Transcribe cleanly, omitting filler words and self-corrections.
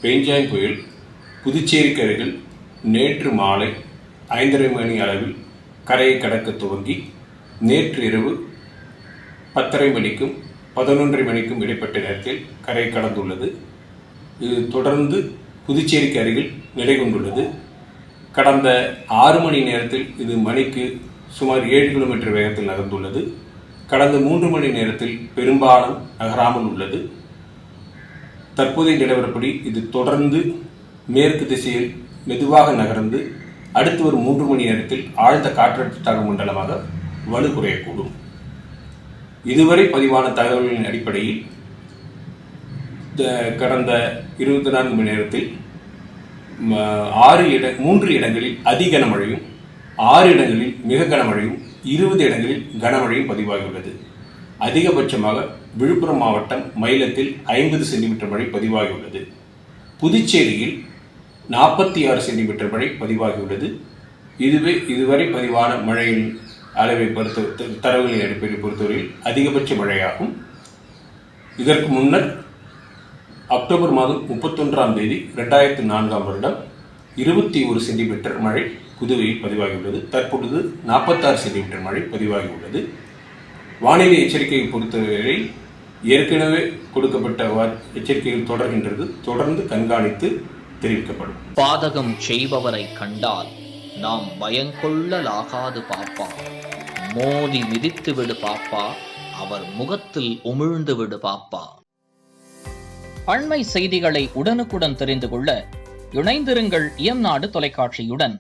பெஞ்சாங் புயல் புதுச்சேரிக்கு அருகில் நேற்று மாலை 5:30 மணி அளவில் கரையை கடக்க துவங்கி நேற்று இரவு 10:30 மணிக்கும் 11:30 மணிக்கும் இடைப்பட்ட நேரத்தில் கரையை கடந்துள்ளது. இது தொடர்ந்து புதுச்சேரிக்கு அருகில் நிலை கொண்டுள்ளது. கடந்த 6 மணி நேரத்தில் இது மணிக்கு சுமார் 7 கிலோமீட்டர் வேகத்தில் நகர்ந்துள்ளது. கடந்த 3 மணி நேரத்தில் பெரும்பாலும் நகராமல் உள்ளது. தற்போதைய நிலவரப்படி இது தொடர்ந்து மேற்கு திசையில் மெதுவாக நகர்ந்து அடுத்து வரும் 3 மணி நேரத்தில் ஆழ்ந்த காற்றழுத்த தாழ்வு மண்டலமாக வலுக்குறையக்கூடும். இதுவரை பதிவான தகவல்களின் அடிப்படையில் கடந்த 24 மணி நேரத்தில் 3 இடங்களில் அதி கனமழையும் 6 இடங்களில் மிக கனமழையும் 20 இடங்களில் கனமழையும் பதிவாகியுள்ளது. அதிகபட்சமாக விழுப்புரம் மாவட்டம் மயிலத்தில் 50 சென்டிமீட்டர் மழை பதிவாகியுள்ளது. புதுச்சேரியில் 46 சென்டிமீட்டர் மழை பதிவாகியுள்ளது. இதுவரை பதிவான மழையின் அளவை தரவுகளின் அடிப்படையில் பொறுத்தவரையில் அதிகபட்ச மழையாகும். இதற்கு முன்னர் அக்டோபர் மாதம் 31ஆம் தேதி 2004ஆம் வருடம் 21 சென்டிமீட்டர் மழை புதுவையில் பதிவாகியுள்ளது. தற்பொழுது 46 சென்டிமீட்டர் மழை பதிவாகியுள்ளது. வானிலை எச்சரிக்கையை பொறுத்தவரை ஏற்கனவே கொடுக்கப்பட்ட எச்சரிக்கைகள் தொடர்கின்றது. தொடர்ந்து கண்காணித்து தெரிவிக்கப்படும். பாதகம் செய்பவரை கண்டால் நாம் பயங்கொள்ளலாகாது பாப்பா, மோதி மிதித்து விடு பாப்பா, அவர் முகத்தில் உமிழ்ந்து விடு பாப்பா. அண்மை செய்திகளை உடனுக்குடன் தெரிந்து கொள்ள இணைந்திருங்கள் இயம்நாடு தொலைக்காட்சியுடன்.